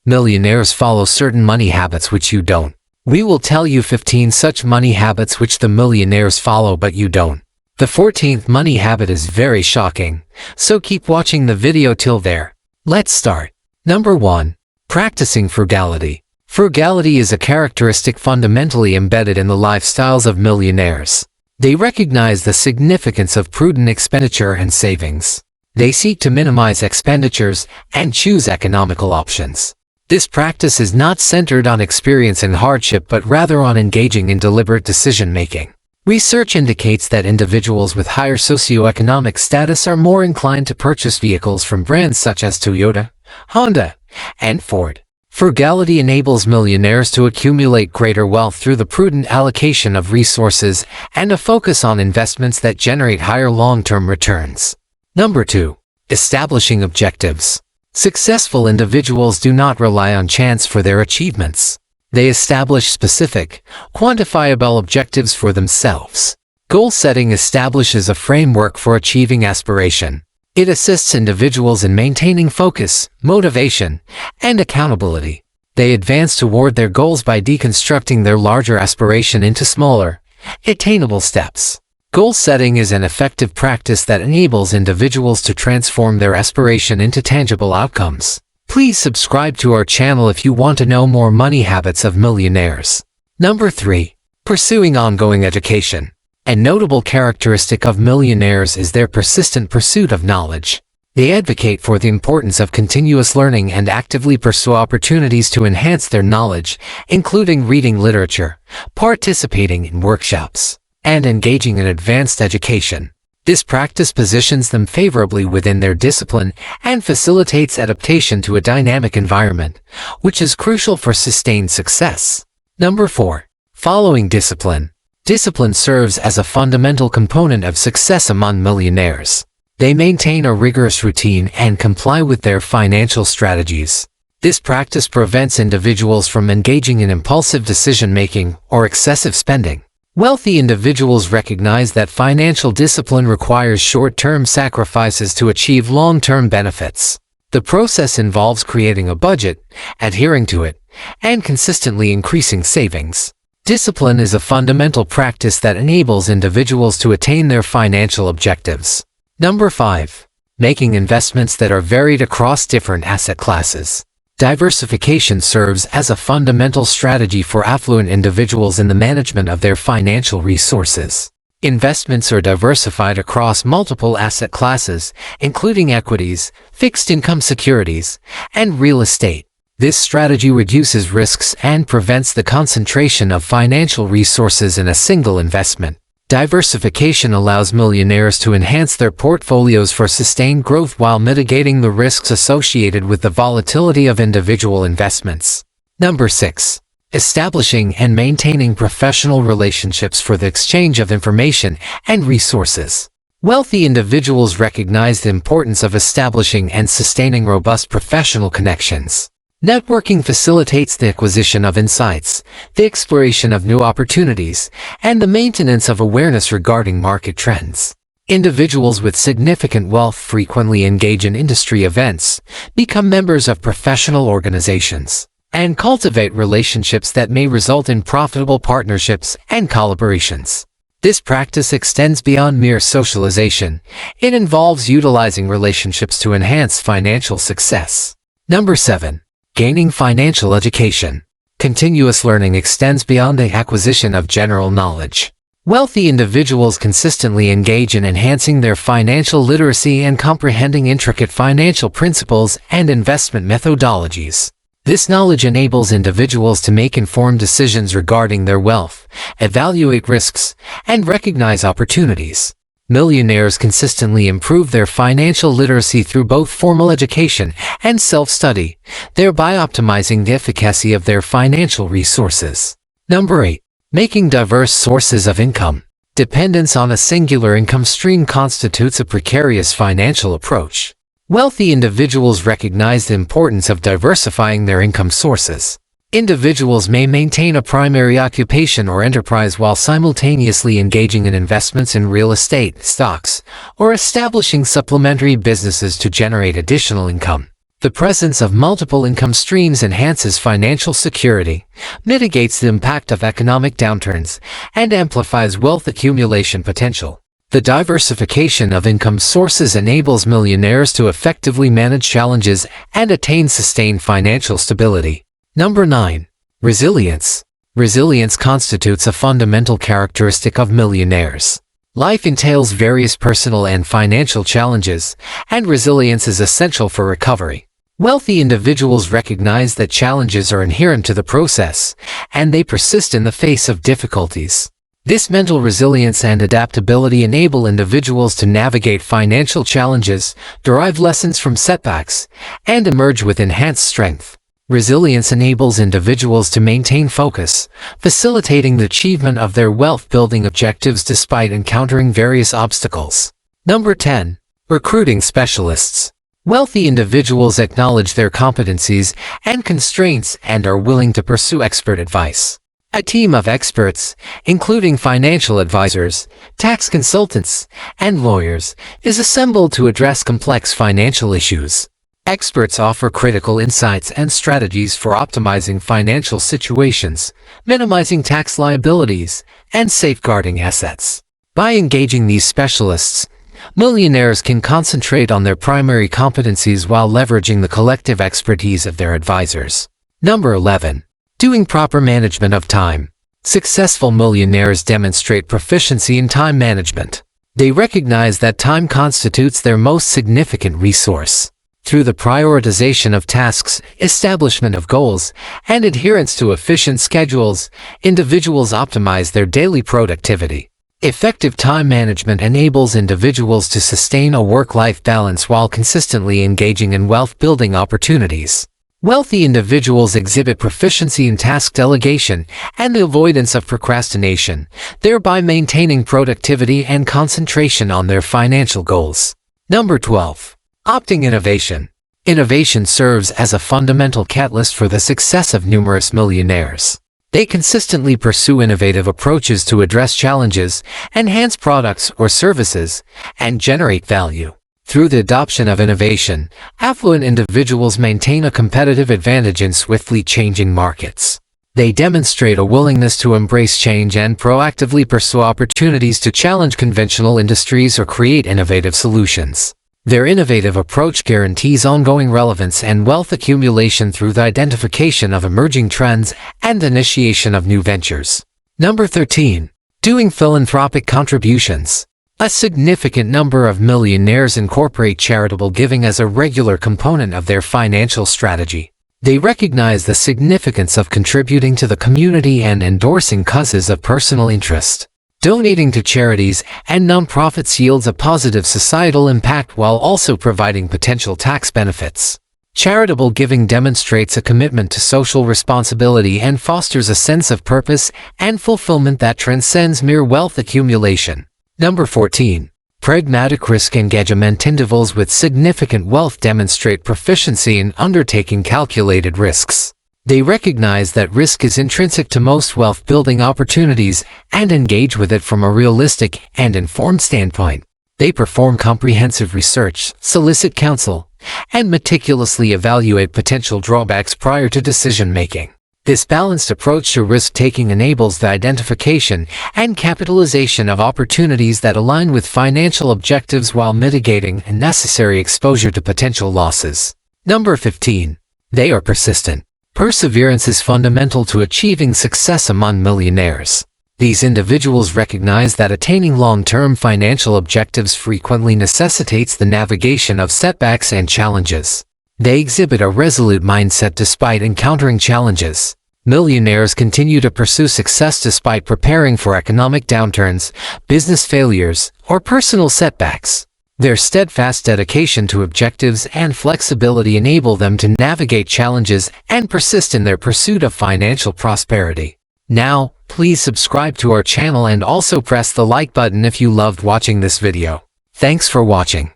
Millionaires follow certain money habits which you don't. We will tell you 15 such money habits which the millionaires follow but you don't. The 14th money habit is very shocking, so keep watching the video till there. Let's start. Number 1. Practicing frugality. Frugality is a characteristic fundamentally embedded in the lifestyles of millionaires. They recognize the significance of prudent expenditure and savings. They seek to minimize expenditures and choose economical options. This practice is not centered on experience and hardship but rather on engaging in deliberate decision-making. Research indicates that individuals with higher socioeconomic status are more inclined to purchase vehicles from brands such as Toyota, Honda, and Ford. Frugality enables millionaires to accumulate greater wealth through the prudent allocation of resources and a focus on investments that generate higher long-term returns. Number 2. Establishing objectives. Successful individuals do not rely on chance for their achievements. They establish specific, quantifiable objectives for themselves. Goal setting establishes a framework for achieving aspiration. It assists individuals in maintaining focus, motivation, and accountability. They advance toward their goals by deconstructing their larger aspiration into smaller, attainable steps. Goal setting is an effective practice that enables individuals to transform their aspiration into tangible outcomes. Please subscribe to our channel if you want to know more money habits of millionaires. Number 3. Pursuing ongoing education. A notable characteristic of millionaires is their persistent pursuit of knowledge. They advocate for the importance of continuous learning and actively pursue opportunities to enhance their knowledge, including reading literature, participating in workshops, and engaging in advanced education. This practice positions them favorably within their discipline and facilitates adaptation to a dynamic environment, which is crucial for sustained success. Number 4. Following discipline. Discipline serves as a fundamental component of success among millionaires. They maintain a rigorous routine and comply with their financial strategies. This practice prevents individuals from engaging in impulsive decision-making or excessive spending. Wealthy individuals recognize that financial discipline requires short-term sacrifices to achieve long-term benefits. The process involves creating a budget, adhering to it, and consistently increasing savings. Discipline is a fundamental practice that enables individuals to attain their financial objectives. Number 5. Making investments that are varied across different asset classes. Diversification serves as a fundamental strategy for affluent individuals in the management of their financial resources. Investments are diversified across multiple asset classes, including equities, fixed income securities, and real estate. This strategy reduces risks and prevents the concentration of financial resources in a single investment. Diversification allows millionaires to enhance their portfolios for sustained growth while mitigating the risks associated with the volatility of individual investments. Number 6. Establishing and maintaining professional relationships for the exchange of information and resources. Wealthy individuals recognize the importance of establishing and sustaining robust professional connections. Networking facilitates the acquisition of insights, the exploration of new opportunities, and the maintenance of awareness regarding market trends. Individuals with significant wealth frequently engage in industry events, become members of professional organizations, and cultivate relationships that may result in profitable partnerships and collaborations. This practice extends beyond mere socialization. It involves utilizing relationships to enhance financial success. Number 7. Gaining financial education. Continuous learning extends beyond the acquisition of general knowledge. Wealthy individuals consistently engage in enhancing their financial literacy and comprehending intricate financial principles and investment methodologies. This knowledge enables individuals to make informed decisions regarding their wealth, evaluate risks, and recognize opportunities. Millionaires consistently improve their financial literacy through both formal education and self-study, thereby optimizing the efficacy of their financial resources. Number 8. Making diverse sources of income. Dependence on a singular income stream constitutes a precarious financial approach. Wealthy individuals recognize the importance of diversifying their income sources. Individuals may maintain a primary occupation or enterprise while simultaneously engaging in investments in real estate, stocks, or establishing supplementary businesses to generate additional income. The presence of multiple income streams enhances financial security, mitigates the impact of economic downturns, and amplifies wealth accumulation potential. The diversification of income sources enables millionaires to effectively manage challenges and attain sustained financial stability. Number 9. Resilience. Resilience constitutes a fundamental characteristic of millionaires. Life entails various personal and financial challenges, and resilience is essential for recovery. Wealthy individuals recognize that challenges are inherent to the process, and they persist in the face of difficulties. This mental resilience and adaptability enable individuals to navigate financial challenges, derive lessons from setbacks, and emerge with enhanced strength. Resilience enables individuals to maintain focus, facilitating the achievement of their wealth-building objectives despite encountering various obstacles. Number 10. Recruiting specialists. Wealthy individuals acknowledge their competencies and constraints and are willing to pursue expert advice. A team of experts, including financial advisors, tax consultants, and lawyers, is assembled to address complex financial issues. Experts offer critical insights and strategies for optimizing financial situations, minimizing tax liabilities, and safeguarding assets. By engaging these specialists, millionaires can concentrate on their primary competencies while leveraging the collective expertise of their advisors. Number 11. Doing proper management of time. Successful millionaires demonstrate proficiency in time management. They recognize that time constitutes their most significant resource. Through the prioritization of tasks, establishment of goals, and adherence to efficient schedules, individuals optimize their daily productivity. Effective time management enables individuals to sustain a work-life balance while consistently engaging in wealth-building opportunities. Wealthy individuals exhibit proficiency in task delegation and the avoidance of procrastination, thereby maintaining productivity and concentration on their financial goals. Number 12. Opting innovation. Innovation serves as a fundamental catalyst for the success of numerous millionaires. They consistently pursue innovative approaches to address challenges, enhance products or services, and generate value. Through the adoption of innovation, affluent individuals maintain a competitive advantage in swiftly changing markets. They demonstrate a willingness to embrace change and proactively pursue opportunities to challenge conventional industries or create innovative solutions. Their innovative approach guarantees ongoing relevance and wealth accumulation through the identification of emerging trends and initiation of new ventures. Number 13. Doing philanthropic contributions. A significant number of millionaires incorporate charitable giving as a regular component of their financial strategy. They recognize the significance of contributing to the community and endorsing causes of personal interest. Donating to charities and nonprofits yields a positive societal impact while also providing potential tax benefits. Charitable giving demonstrates a commitment to social responsibility and fosters a sense of purpose and fulfillment that transcends mere wealth accumulation. Number 14. Pragmatic risk engagement. Individuals with significant wealth demonstrate proficiency in undertaking calculated risks. They recognize that risk is intrinsic to most wealth-building opportunities and engage with it from a realistic and informed standpoint. They perform comprehensive research, solicit counsel, and meticulously evaluate potential drawbacks prior to decision-making. This balanced approach to risk-taking enables the identification and capitalization of opportunities that align with financial objectives while mitigating unnecessary exposure to potential losses. Number 15. They are persistent. Perseverance is fundamental to achieving success among millionaires. These individuals recognize that attaining long-term financial objectives frequently necessitates the navigation of setbacks and challenges. They exhibit a resolute mindset despite encountering challenges. Millionaires continue to pursue success despite preparing for economic downturns, business failures, or personal setbacks. Their steadfast dedication to objectives and flexibility enable them to navigate challenges and persist in their pursuit of financial prosperity. Now, please subscribe to our channel and also press the like button if you loved watching this video. Thanks for watching.